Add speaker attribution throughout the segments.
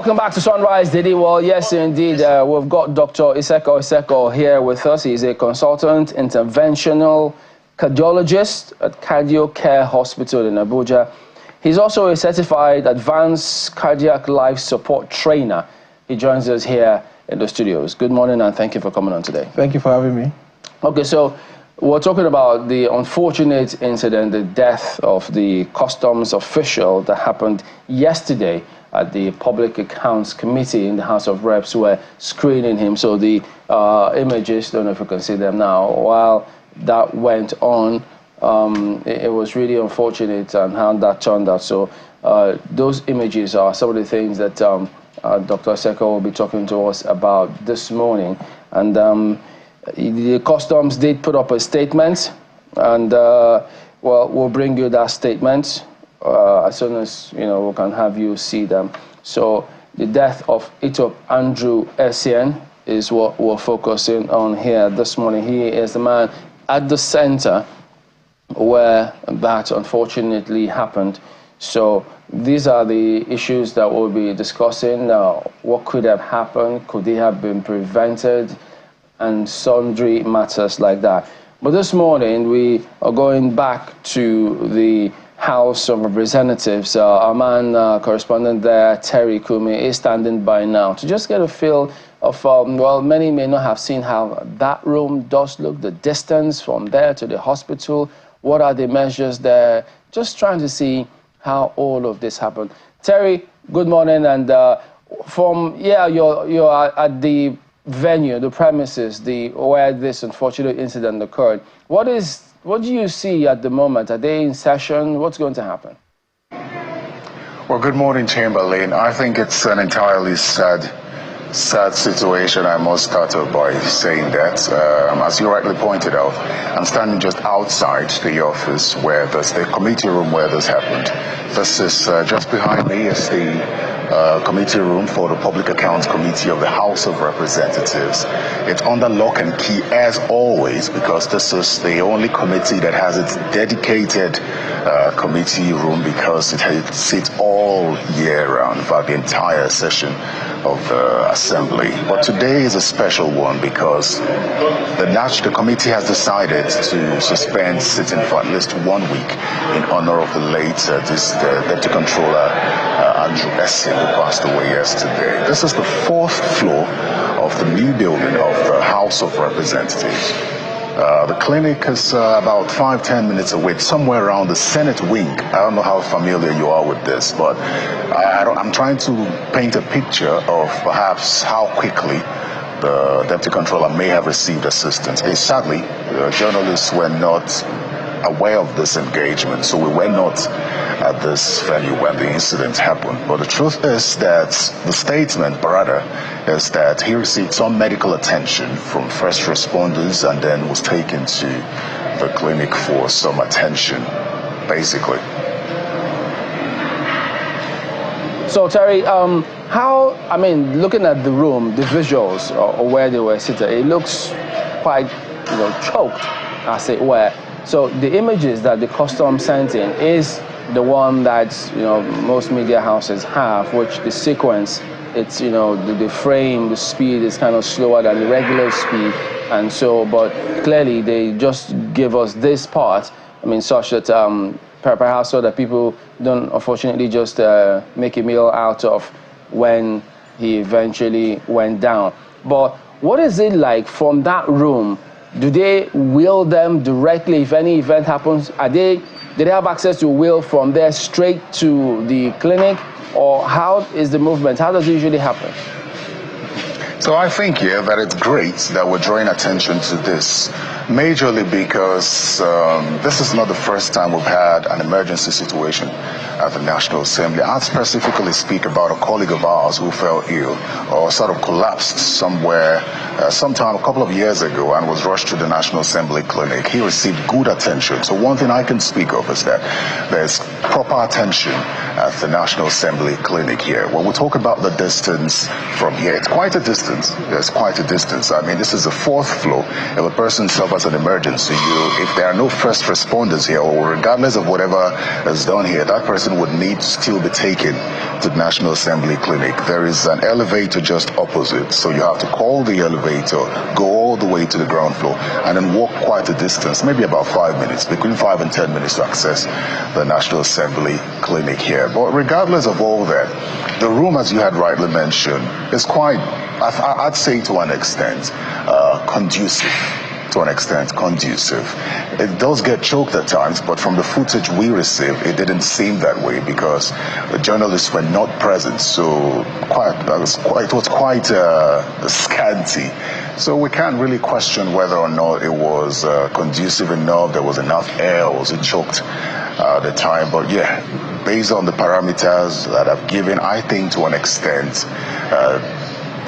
Speaker 1: Welcome back to Sunrise Daily. Well, yes, indeed. We've got Dr. Essien here with us. He's a consultant, interventional cardiologist at Cardio Care Hospital in Abuja. He's also a certified advanced cardiac life support trainer. He joins us here in the studios. Good morning and thank you for coming on today.
Speaker 2: Thank you for having me.
Speaker 1: Okay, so we're talking about the unfortunate incident, the death of the customs official that happened yesterday at the Public Accounts Committee in the House of Reps, who were screening him. So the images, don't know if you can see them now, while that went on, it was really unfortunate and how that turned out. So those images are some of the things that Dr. Essien will be talking to us about this morning. And the customs did put up a statement, and well, we'll bring you that statement as soon as we can have you see them. So the death of Etop Andrew Essien is what we're focusing on here this morning. He is the man at the center where that unfortunately happened. So these are the issues that we'll be discussing. What could have happened? Could they have been prevented? And sundry matters like that. But this morning we are going back to the House of Representatives. Our man, correspondent there, Terry Kumi, is standing by now to just get a feel of, well, many may not have seen how that room does look, the distance from there to the hospital, what are the measures there, just trying to see how all of this happened. Terry, good morning, and you're at the venue, the premises, where this unfortunate incident occurred. What do you see at the moment? Are they in session? What's going to happen?
Speaker 3: Well, good morning, Chamberlain. I think it's an entirely sad situation. I must start by saying that, as you rightly pointed out, I'm standing just outside the office where there's the committee room where this happened. This is just behind me is the committee room for the Public Accounts Committee of the House of Representatives. It's under lock and key as always, because this is the only committee that has its dedicated committee room, because it sits all year round for the entire session of the Assembly. But today is a special one because the committee has decided to suspend sitting for at least 1 week in honor of the late Deputy Controller Andrew Essien, who passed away yesterday. This is the 4th floor of the new building of the House of Representatives. The clinic is about 5-10 minutes away, somewhere around the Senate wing. I don't know how familiar you are with this, but I'm trying to paint a picture of perhaps how quickly the Deputy Controller may have received assistance. Sadly, the journalists were not aware of this engagement, so we were not at this venue when the incident happened. But the truth is that the statement, rather, is that he received some medical attention from first responders and then was taken to the clinic for some attention, basically.
Speaker 1: So Terry, looking at the room, the visuals or where they were sitting, it looks quite, choked, as it were. So the images that the custom sent in is the one that most media houses have, which the sequence, it's the frame, the speed is kind of slower than the regular speed, and so, but clearly they just give us this part, such that perhaps so that people don't unfortunately just make a meal out of when he eventually went down. But what is it like from that room? Do they wheel them directly if any event happens? Do they have access to wheel from there straight to the clinic? Or how is the movement? How does it usually happen?
Speaker 3: So I think, that it's great that we're drawing attention to this, majorly because this is not the first time we've had an emergency situation at the National Assembly. I'd specifically speak about a colleague of ours who fell ill or sort of collapsed somewhere sometime a couple of years ago and was rushed to the National Assembly clinic. He received good attention. So one thing I can speak of is that there's proper attention at the National Assembly clinic here. When we talk about the distance from here, it's quite a distance distance. There's quite a distance. I mean, this is the 4th floor. If a person suffers an emergency, if there are no first responders here, or regardless of whatever is done here, that person would need to still be taken to the National Assembly Clinic. There is an elevator just opposite, so you have to call the elevator, go all the way to the ground floor, and then walk quite a distance, maybe about 5 minutes, between 5 and 10 minutes to access the National Assembly Clinic here. But regardless of all that, the room, as you had rightly mentioned, is quite, I'd say to an extent, conducive. To an extent, conducive. It does get choked at times, but from the footage we received, it didn't seem that way because the journalists were not present, so it was quite scanty. So we can't really question whether or not it was conducive enough, there was enough air, or was it choked at the time. But yeah, based on the parameters that I've given, I think to an extent,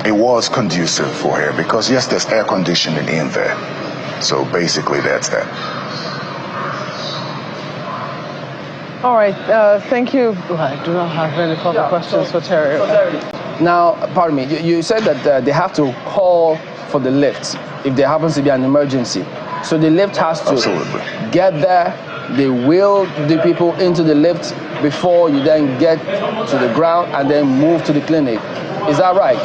Speaker 3: it was conducive for him because yes, there's air conditioning in there. So basically, that's that.
Speaker 2: All right, thank you. I do not have any further questions for Terry.
Speaker 1: Now, pardon me, you said that they have to call for the lift if there happens to be an emergency. So the lift has to get there, they wheel the people into the lift before you then get to the ground and then move to the clinic. Is that right?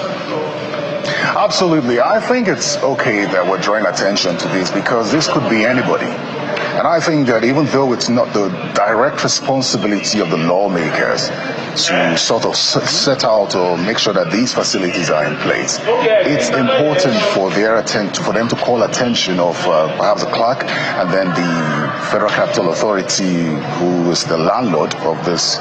Speaker 3: Absolutely. I think it's okay that we're drawing attention to this because this could be anybody. And I think that even though it's not the direct responsibility of the lawmakers to sort of set out or make sure that these facilities are in place, it's important for them to call attention of perhaps the clerk and then the Federal Capital Authority, who is the landlord of this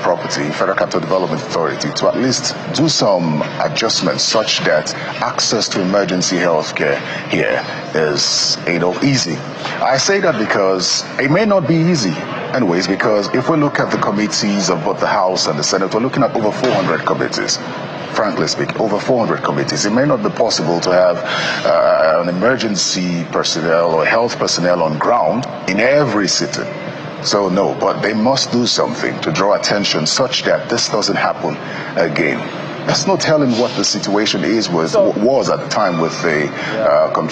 Speaker 3: property, Federal Capital Development Authority, to at least do some adjustments such that access to emergency health care here is, easy. I say that because it may not be easy anyways, because if we look at the committees of both the House and the Senate, we're looking at over 400 committees. Frankly speaking, over 400 committees. It may not be possible to have an emergency personnel or health personnel on ground in every sitting. So no, but they must do something to draw attention such that this doesn't happen again. There's no telling what the situation was at the time with the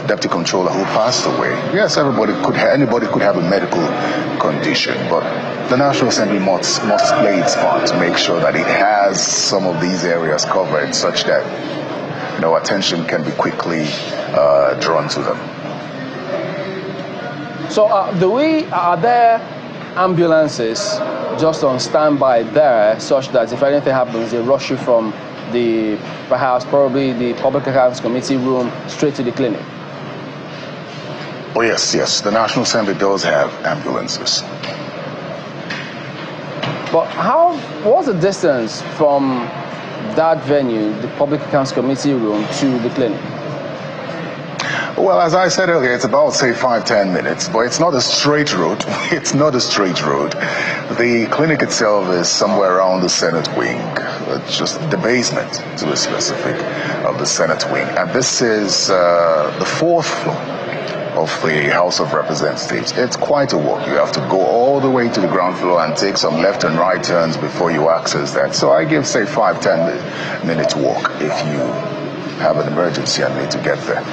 Speaker 3: deputy controller who passed away. Yes, anybody could have a medical condition, but the National Assembly must play its part to make sure that it has some of these areas covered such that attention can be quickly drawn to them. So
Speaker 1: are there ambulances just on standby there such that if anything happens, they rush you from probably the Public Accounts Committee room straight to the clinic?
Speaker 3: Oh yes, the National Assembly does have ambulances.
Speaker 1: But what's the distance from that venue, the Public Accounts Committee room, to the clinic?
Speaker 3: Well, as I said earlier, it's about, say, 5-10 minutes, but it's not a straight road. It's not a straight road. The clinic itself is somewhere around the Senate wing, just the basement, to be specific, of the Senate wing. And this is the 4th floor of the House of Representatives. It's quite a walk. You have to go all the way to the ground floor and take some left and right turns before you access that. So I give, say, 5-10 minute walk if you have an emergency and need to get there.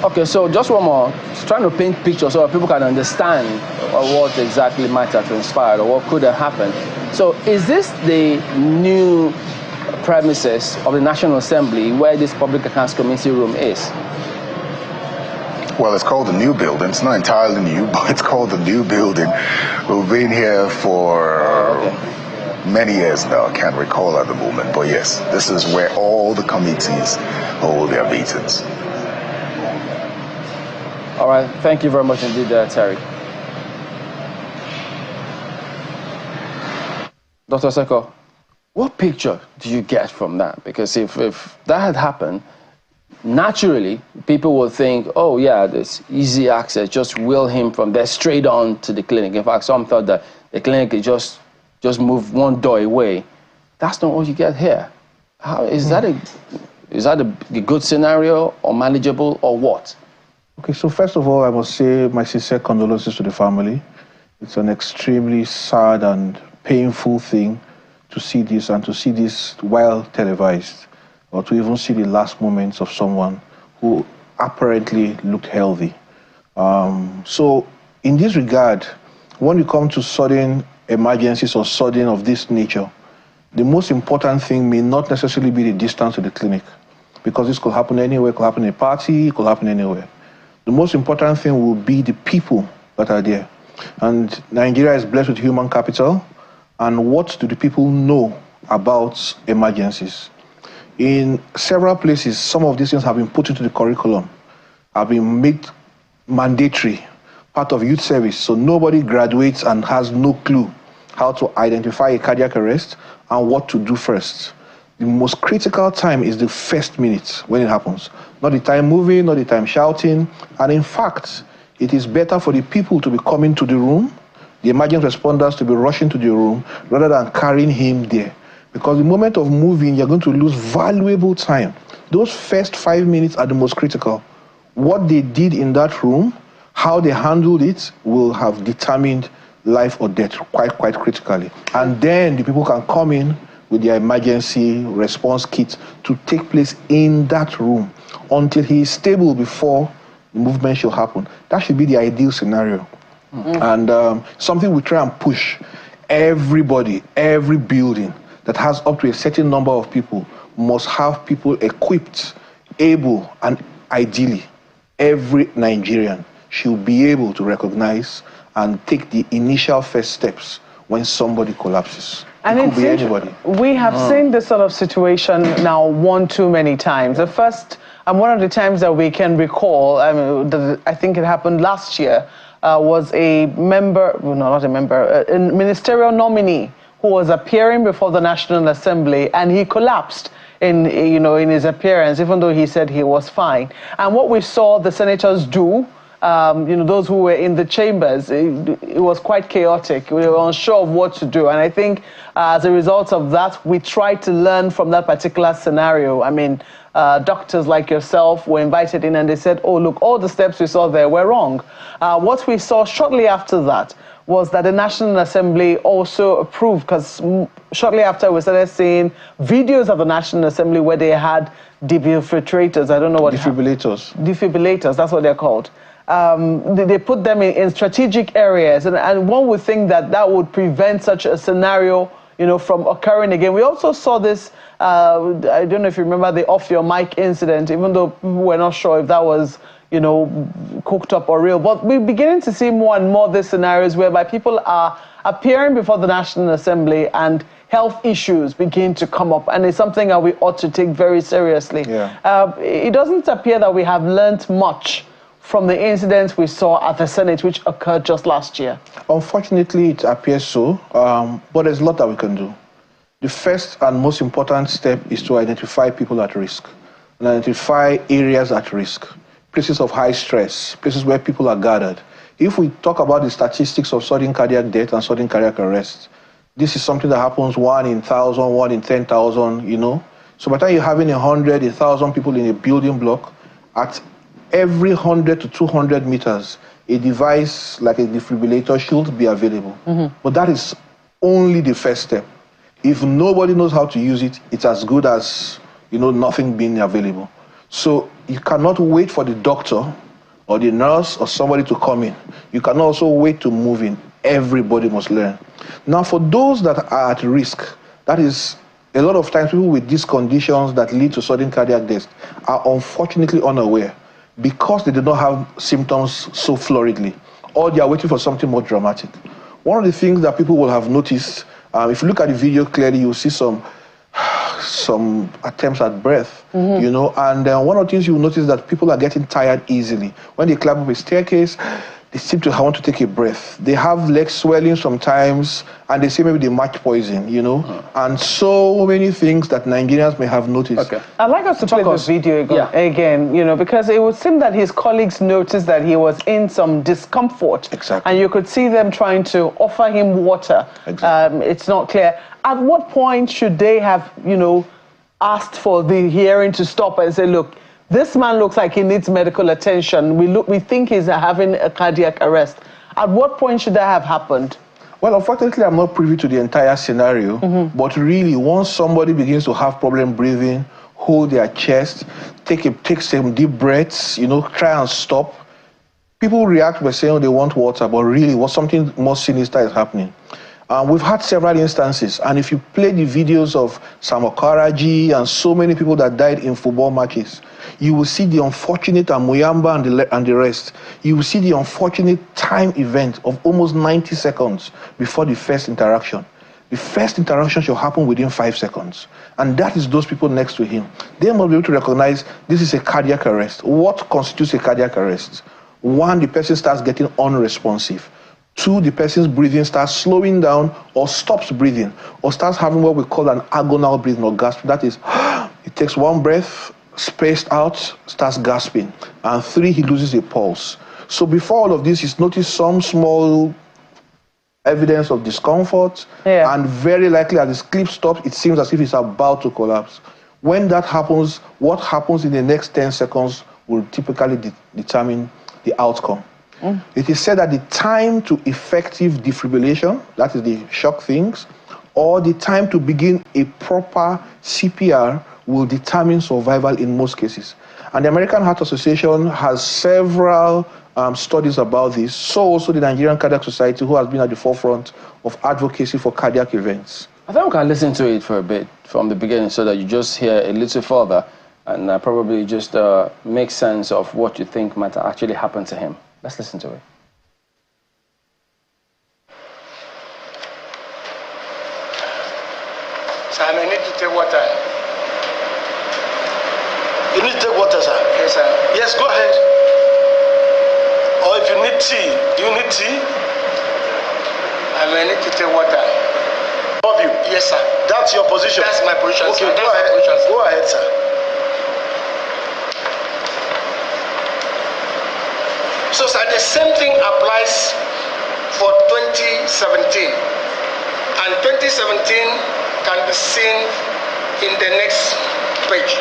Speaker 1: Okay, so just one more, trying to paint pictures so that people can understand what exactly might have transpired or what could have happened. So is this the new premises of the National Assembly where this Public Accounts Committee room is?
Speaker 3: Well, it's called the new building. It's not entirely new, but it's called the new building. We've been here for many years now. I can't recall at the moment, but yes, this is where all the committees hold their meetings.
Speaker 1: All right, thank you very much indeed, Terry. Dr. Seko, what picture do you get from that? Because if that had happened, naturally, people would think, oh yeah, there's easy access, just wheel him from there straight on to the clinic. In fact, some thought that the clinic could just move one door away. That's not what you get here. How is that a good scenario or manageable or what?
Speaker 4: Okay, so first of all, I must say my sincere condolences to the family. It's an extremely sad and painful thing to see this and to see this while televised, or to even see the last moments of someone who apparently looked healthy. So in this regard, when you come to sudden emergencies or sudden of this nature, the most important thing may not necessarily be the distance to the clinic, because this could happen anywhere. It could happen in a party, it could happen anywhere. The most important thing will be the people that are there. And Nigeria is blessed with human capital. And what do the people know about emergencies? In several places, some of these things have been put into the curriculum, have been made mandatory, part of youth service. So nobody graduates and has no clue how to identify a cardiac arrest and what to do first. The most critical time is the first minute when it happens. Not the time moving, not the time shouting. And in fact, it is better for the people to be coming to the room, the emergency responders to be rushing to the room, rather than carrying him there. Because the moment of moving, you're going to lose valuable time. Those first 5 minutes are the most critical. What they did in that room, how they handled it, will have determined life or death quite critically. And then the people can come in with their emergency response kit to take place in that room until he is stable before the movement should happen. That should be the ideal scenario. And something we try and push. Everybody, every building that has up to a certain number of people must have people equipped, able, and ideally, every Nigerian should be able to recognize and take the initial first steps when somebody collapses.
Speaker 2: And
Speaker 4: it could be anybody.
Speaker 2: We have seen this sort of situation now one too many times. The first, and one of the times that we can recall, I think it happened last year, was a member, well, no, not a member, a ministerial nominee who was appearing before the National Assembly, and he collapsed in his appearance, even though he said he was fine. And what we saw the senators do, those who were in the chambers, it was quite chaotic. We were unsure of what to do. And I think as a result of that, we tried to learn from that particular scenario. I mean, doctors like yourself were invited in and they said, oh, look, all the steps we saw there were wrong. What we saw shortly after that was that the National Assembly also approved, because shortly after we started seeing videos of the National Assembly where they had defibrillators. I don't know what.
Speaker 4: Defibrillators.
Speaker 2: Defibrillators, that's what they're called. They put them in strategic areas, and one would think that that would prevent such a scenario, from occurring again. We also saw this, I don't know if you remember the off your mic incident, even though people were not sure if that was, cooked up or real. But we're beginning to see more and more these scenarios whereby people are appearing before the National Assembly and health issues begin to come up, and it's something that we ought to take very seriously. Yeah. It doesn't appear that we have learned much from the incidents we saw at the Senate, which occurred just last year. Unfortunately, it appears so, but there's a lot that we can do. The first and most important step is to identify people at risk and identify areas at risk, places of high stress, places where people are gathered. If we talk about the statistics of sudden cardiac death and sudden cardiac arrest, this is something that happens 1 in 1,000, 1 in 10,000, So by the time you're having 100, 1,000 people in a building block, at every 100 to 200 meters, a device like a defibrillator should be available. But that is only the first step. If nobody knows how to use it, it's as good as, nothing being available. So you cannot wait for the doctor or the nurse or somebody to come in. You cannot also wait to move in. Everybody must learn. Now, for those that are at risk, that is, a lot of times people with these conditions that lead to sudden cardiac death are unfortunately unaware because they do not have symptoms so floridly, or they are waiting for something more dramatic. One of the things that people will have noticed, if you look at the video clearly, you'll see some attempts at breath, and one of the things you'll notice is that people are getting tired easily. When they climb up a staircase, they seem to want to take a breath. They have leg swelling sometimes, and they say maybe they match poison, and so many things that Nigerians may have noticed. Okay. I'd like us to play this video again, because it would seem that his colleagues noticed that he was in some discomfort. Exactly. And you could see them trying to offer him water. Exactly. It's not clear. At what point should they have, asked for the hearing to stop and say, look, this man looks like he needs medical attention. We think he's having a cardiac arrest. At what point should that have happened?
Speaker 4: Well, unfortunately, I'm not privy to the entire scenario, but really, once somebody begins to have problem breathing, hold their chest, take some deep breaths, try and stop, people react by saying, oh, they want water, but really, something more sinister is happening. We've had several instances, and if you play the videos of Sam Okaraji and so many people that died in football matches, you will see the unfortunate Muyamba and the rest. You will see the unfortunate time event of almost 90 seconds before the first interaction. The first interaction should happen within 5 seconds. And that is those people next to him. They must be able to recognize this is a cardiac arrest. What constitutes a cardiac arrest? 1, the person starts getting unresponsive. 2, the person's breathing starts slowing down or stops breathing or starts having what we call an agonal breathing or gasp. That is, it takes 1 breath, spaced out, starts gasping. And 3, he loses a pulse. So before all of this, he's noticed some small evidence of discomfort, and very likely as his clip stops, it seems as if he's about to collapse. When that happens, what happens in the next 10 seconds will typically determine the outcome. It is said that the time to effective defibrillation, that is the shock things, or the time to begin a proper CPR will determine survival in most cases. And the American Heart Association has several studies about this, so also the Nigerian Cardiac Society, who has been at the forefront of advocacy for cardiac events.
Speaker 1: I think we can listen to it for a bit from the beginning so that you just hear a little further and probably just make sense of what you think might actually happen to him. Let's listen to it.
Speaker 5: Sir, I need to take water. You need to take water, sir? Yes, sir. Yes, go ahead. Or if you need tea, do you need tea? I may need to take water. Of you? Yes, sir. That's your position? That's my position, okay, sir. Go ahead. Position, sir. Go ahead, sir. So, sir, the same thing applies for 2017. And 2017 can be seen in the next page.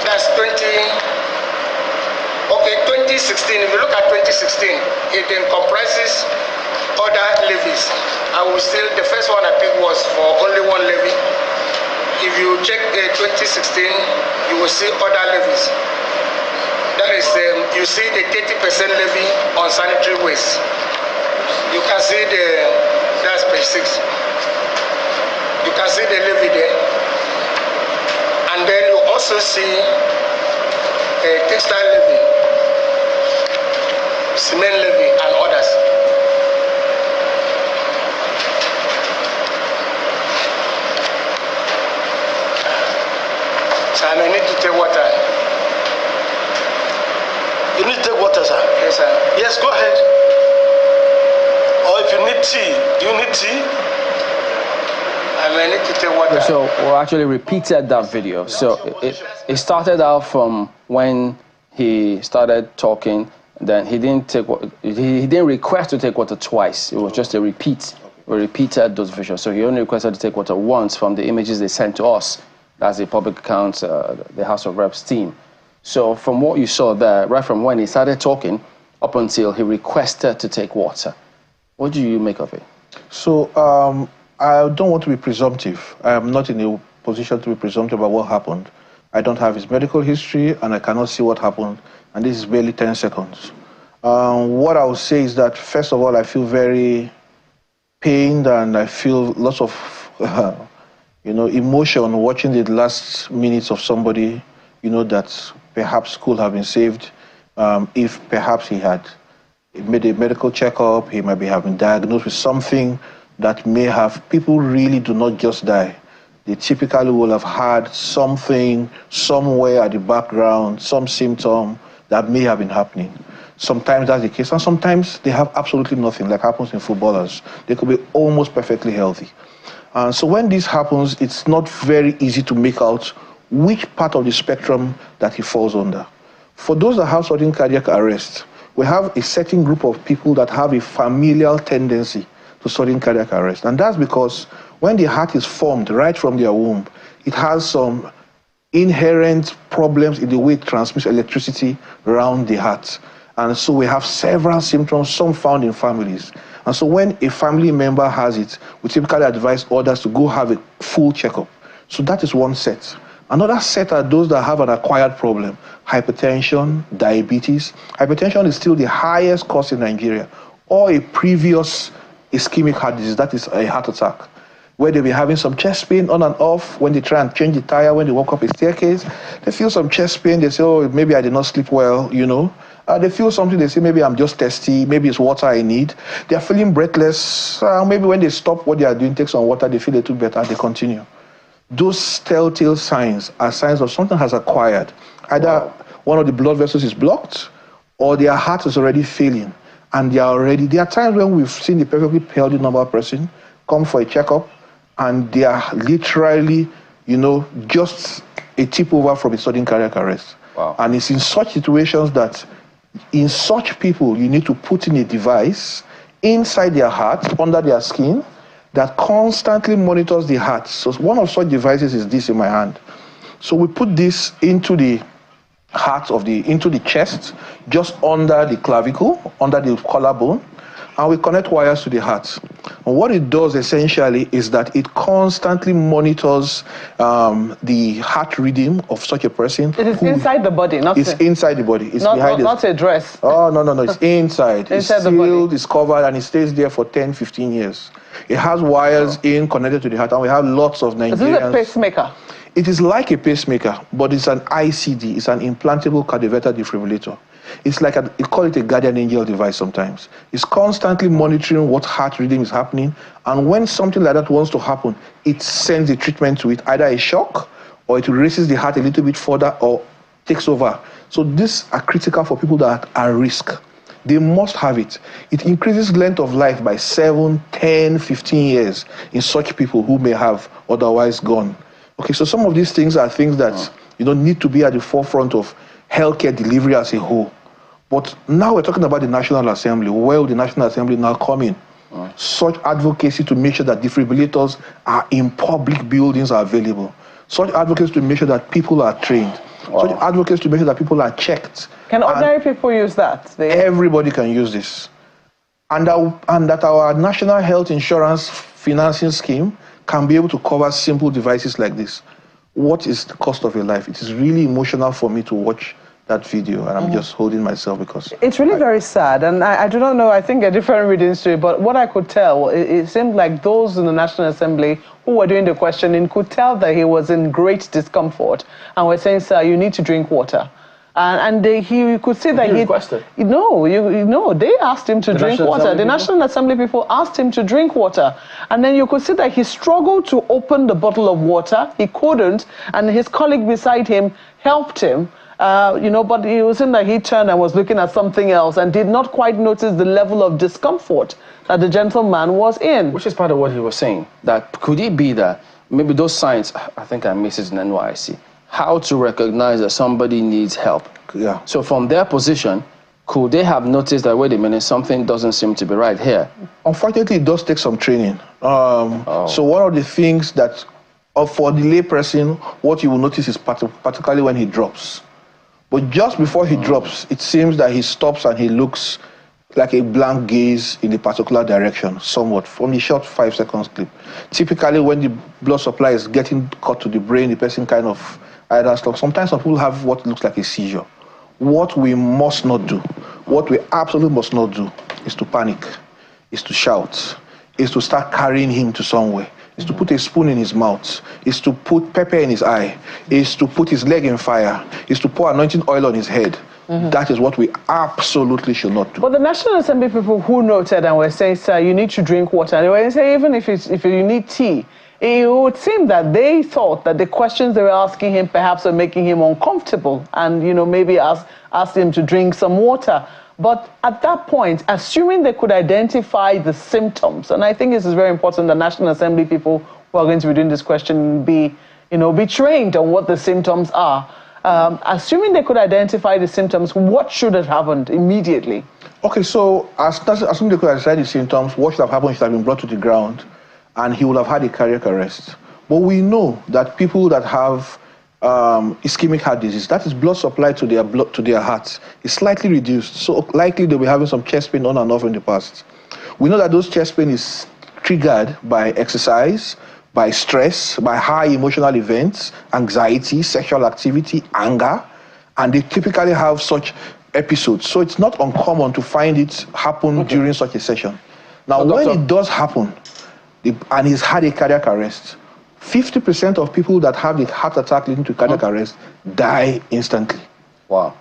Speaker 5: That's 2016. If you look at 2016, it then comprises other levies. I will still, the first one I picked was for only 1 levy. If you check 2016, you will see other levies. That is, you see the 30% levy on sanitary waste. You can see that's page 6. You can see the levy there. And then you also see a textile levy, cement levy, and others. So I may need to take water. You need to take water, sir? Yes, sir. Yes, go ahead. Or if you need tea, do you need tea? I may need to take water.
Speaker 1: So we actually repeated that video. So it started out from when he started talking. Then he didn't request to take water twice. It was just a repeat. We repeated those visuals. So he only requested to take water once from the images they sent to us. That's the public accounts, the House of Reps team. So from what you saw there, right from when he started talking up until he requested to take water, what do you make of it?
Speaker 4: So I don't want to be presumptive. I am not in a position to be presumptive about what happened. I don't have his medical history and I cannot see what happened. And this is barely 10 seconds. What I would say is that, first of all, I feel very pained and I feel lots of emotion watching the last minutes of somebody, that perhaps could have been saved if perhaps he had made a medical checkup. He might be having diagnosed with something that may have, people really do not just die. They typically will have had something somewhere at the background, some symptom that may have been happening. Sometimes that's the case, and sometimes they have absolutely nothing, like happens in footballers. They could be almost perfectly healthy. So when this happens, it's not very easy to make out which part of the spectrum that he falls under. For those that have sudden cardiac arrest, we have a certain group of people that have a familial tendency to sudden cardiac arrest. And that's because when the heart is formed right from their womb, it has some inherent problems in the way it transmits electricity around the heart. And so we have several symptoms, some found in families. And so when a family member has it, we typically advise others to go have a full checkup. So that is one set. Another set are those that have an acquired problem, hypertension, diabetes. Hypertension is still the highest cause in Nigeria, or a previous ischemic heart disease, that is a heart attack, where they'll be having some chest pain on and off when they try and change the tire, when they walk up a staircase. They feel some chest pain, they say, oh, maybe I did not sleep well, you know. They feel something, they say, maybe I'm just thirsty, maybe it's water I need. They're feeling breathless. Maybe when they stop what they are doing, take some water, they feel a little better, they continue. Those telltale signs are signs of something has acquired. Either one of the blood vessels is blocked, or their heart is already failing. And there are times when we've seen the perfectly healthy normal person come for a checkup, and they are literally, you know, just a tip over from a sudden cardiac arrest.
Speaker 1: Wow.
Speaker 4: And it's in such situations that in such people, you need to put in a device inside their heart, under their skin, that constantly monitors the heart. So one of such devices is this in my hand. So we put this into the heart into the chest, just under the clavicle, under the collarbone, and we connect wires to the heart. And what it does essentially is that it constantly monitors the heart rhythm of such a person.
Speaker 2: It is inside the body, not
Speaker 4: It's inside the body. It's behind it.
Speaker 2: Not a dress.
Speaker 4: Oh, no. It's inside. It's
Speaker 2: Inside the body.
Speaker 4: sealed, it's covered, and it stays there for 10, 15 years. It has wires connected to the heart, and we have lots of Nigerians.
Speaker 2: Is this a pacemaker?
Speaker 4: It is like a pacemaker, but it's an ICD. It's an implantable cardioverter defibrillator. It's like you call it a guardian angel device sometimes. It's constantly monitoring what heart rhythm is happening, and when something like that wants to happen, it sends a treatment to it, either a shock, or it raises the heart a little bit further, or takes over. So these are critical for people that are at risk. They must have it. It increases length of life by 7, 10, 15 years in such people who may have otherwise gone. Okay, so some of these things are things that need to be at the forefront of healthcare delivery as a whole. But now we're talking about the National Assembly. Where will the National Assembly now come in? Such advocacy to make sure that defibrillators are in public buildings are available. Such advocacy to make sure that people are trained. Such advocacy to make sure that people are checked.
Speaker 2: Can ordinary people use that?
Speaker 4: Everybody can use this. And that our national health insurance financing scheme can be able to cover simple devices like this. What is the cost of a life? It is really emotional for me to watch that video, and I'm just holding myself because...
Speaker 2: It's really very sad, and I do not know, I think a different readings to it, but what I could tell, it seemed like those in the National Assembly who were doing the questioning could tell that he was in great discomfort, and were saying, sir, you need to drink water. And he could see that
Speaker 1: he requested.
Speaker 2: No, they asked him to drink water. The National Assembly people asked him to drink water. And then you could see that he struggled to open the bottle of water. He couldn't. And his colleague beside him helped him. But it was like he turned and was looking at something else and did not quite notice the level of discomfort that the gentleman was in.
Speaker 1: Which is part of what he was saying. That could it be that maybe those signs, I think I missed it in NYC, how to recognize that somebody needs help.
Speaker 4: Yeah.
Speaker 1: So from their position, could they have noticed that, wait a minute, something doesn't seem to be right here?
Speaker 4: Unfortunately, it does take some training. So one of the things that, for the layperson, what you will notice is particularly when he drops. But just before he drops, it seems that he stops and he looks like a blank gaze in a particular direction, somewhat, from the short 5 seconds clip. Typically, when the blood supply is getting cut to the brain, the person kind of either stops. Sometimes some people have what looks like a seizure. What we must not do, what we absolutely must not do, is to panic, is to shout, is to start carrying him to somewhere, is to put a spoon in his mouth, is to put pepper in his eye, is to put his leg in fire, is to pour anointing oil on his head. That is what we absolutely should not do.
Speaker 2: But the National Assembly people who noted and were saying, sir, you need to drink water, and they were saying, even if you need tea, it would seem that they thought that the questions they were asking him perhaps were making him uncomfortable and, maybe asked him to drink some water. But at that point, assuming they could identify the symptoms, and I think this is very important, the National Assembly people who are going to be doing this question be trained on what the symptoms are. Assuming they could identify the symptoms, what should have happened immediately? Okay, so assuming they could identify the symptoms, what should have happened should have been brought to the ground, and he would have had a cardiac arrest. But we know that people that have
Speaker 4: ischemic heart disease. That is blood supply to their heart is slightly reduced. So likely they'll be having some chest pain on and off in the past. We know that those chest pain is triggered by exercise, by stress, by high emotional events, anxiety, sexual activity, anger, and they typically have such episodes. So it's not uncommon to find it happen during such a session. Now, when it does happen, and he's had a cardiac arrest, 50% of people that have the heart attack leading to cardiac arrest die instantly.
Speaker 1: Wow.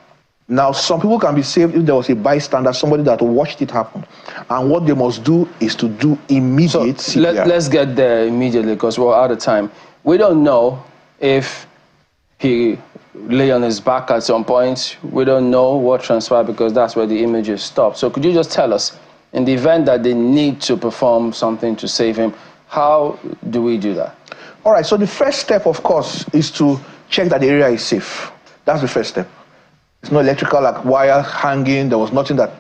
Speaker 4: Now, some people can be saved if there was a bystander, somebody that watched it happen. And what they must do is to do immediate CPR.
Speaker 1: Let's get there immediately because we're out of time. We don't know if he lay on his back at some point. We don't know what transpired because that's where the images stop. So could you just tell us, in the event that they need to perform something to save him, how do we do that?
Speaker 4: All right, so the first step, of course, is to check that the area is safe. That's the first step. There's no electrical wire hanging. There was nothing that,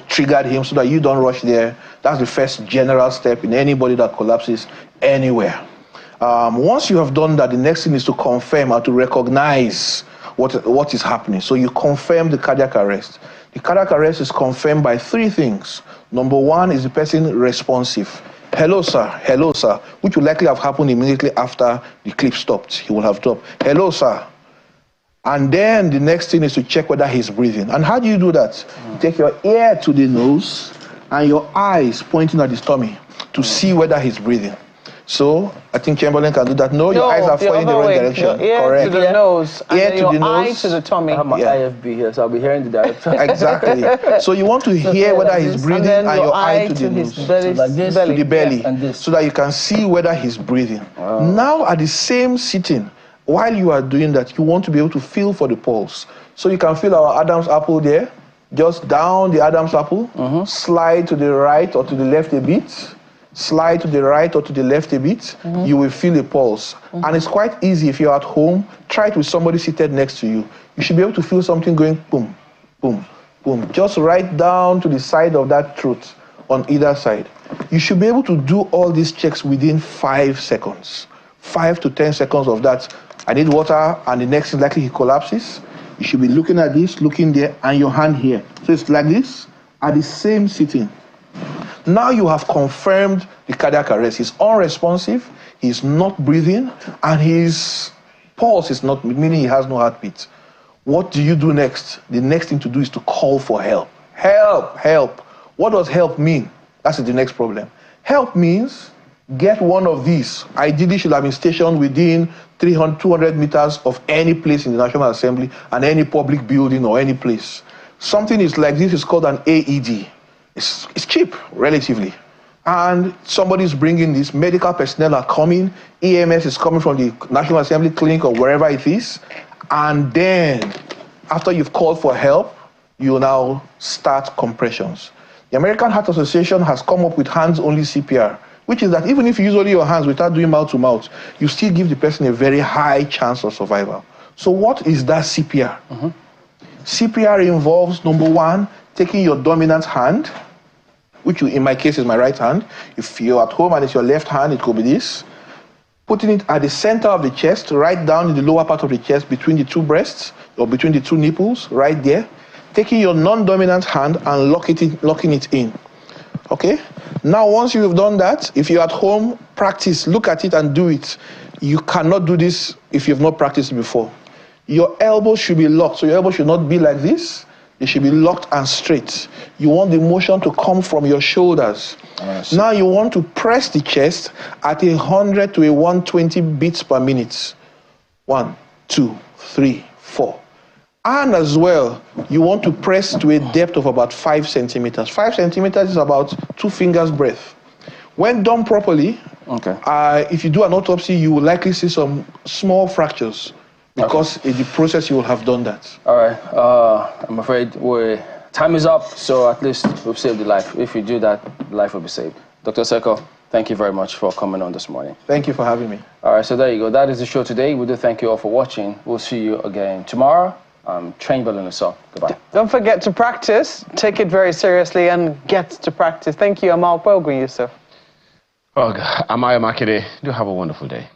Speaker 4: triggered him so that you don't rush there. That's the first general step in anybody that collapses anywhere. Once you have done that, the next thing is to confirm or to recognize what is happening. So you confirm the cardiac arrest. The cardiac arrest is confirmed by three things. Number one is the person responsive. Hello, sir, which will likely have happened immediately after the clip stopped. He will have dropped. Hello, sir. And then the next thing is to check whether he's breathing. And how do you do that? You take your ear to the nose and your eyes pointing at his tummy to see whether he's breathing. So I think Chamberlain can do that. No, your eyes are pointing in the wrong direction.
Speaker 2: Your ear
Speaker 4: correct.
Speaker 2: to the nose, and
Speaker 4: ear
Speaker 2: then
Speaker 4: to
Speaker 2: your
Speaker 4: the
Speaker 2: eye
Speaker 4: nose.
Speaker 2: to the tummy.
Speaker 1: I have my IFB here, so I'll be hearing the direction.
Speaker 4: Exactly. So you want to hear whether he's breathing and your eye to the nose.
Speaker 2: Belly,
Speaker 1: like this,
Speaker 2: belly.
Speaker 4: To the belly,
Speaker 1: and this.
Speaker 4: so that you can see whether he's breathing.
Speaker 1: Wow.
Speaker 4: Now at the same sitting, while you are doing that, you want to be able to feel for the pulse. So you can feel our Adam's apple there, just down the Adam's apple, slide to the right or to the left a bit, slide to the right or to the left a bit, you will feel a pulse. And it's quite easy if you're at home, try it with somebody seated next to you. You should be able to feel something going boom, boom, boom, just right down to the side of that throat on either side. You should be able to do all these checks within 5 seconds. 5 to 10 seconds of that. I need water, and the next is likely he collapses. You should be looking at this, looking there, and your hand here. So it's like this, at the same sitting. Now you have confirmed the cardiac arrest. He's unresponsive, he's not breathing, and his pulse is not, meaning he has no heartbeat. What do you do next? The next thing to do is to call for help. Help, help. What does help mean? That's the next problem. Help means get one of these. Ideally should have been stationed within 200 meters of any place in the National Assembly and any public building or any place. Something is like this is called an AED. It's cheap, relatively. And somebody's bringing this, medical personnel are coming, EMS is coming from the National Assembly clinic or wherever it is, and then after you've called for help, you now start compressions. The American Heart Association has come up with hands-only CPR, which is that even if you use only your hands without doing mouth-to-mouth, you still give the person a very high chance of survival. So what is that CPR? CPR involves, number one, taking your dominant hand, which in my case is my right hand. If you're at home and it's your left hand, it could be this. Putting it at the center of the chest, right down in the lower part of the chest, between the two breasts, or between the two nipples, right there. Taking your non-dominant hand and locking it in. Okay? Now, once you've done that, if you're at home, practice, look at it and do it. You cannot do this if you've not practiced before. Your elbows should be locked. So your elbow should not be like this. They should be locked and straight. You want the motion to come from your shoulders. Now you want to press the chest at 100 to 120 beats per minute. 1, 2, 3, 4. And as well, you want to press to a depth of about 5 centimeters. 5 centimeters is about 2 fingers breadth. When done properly, if you do an autopsy, you will likely see some small fractures because in the process you will have done that.
Speaker 1: All right. I'm afraid time is up, so at least we've saved the life. If you do that, life will be saved. Dr. Seko, thank you very much for coming on this morning.
Speaker 4: Thank you for having me.
Speaker 1: All right, so there you go. That is the show today. We do thank you all for watching. We'll see you again tomorrow. Chamberlain and so. Goodbye.
Speaker 2: Don't forget to practice. Take it very seriously and get to practice. Thank you, Amal Pelgrim Yusuf.
Speaker 6: Oh, Amaya Makide, do have a wonderful day.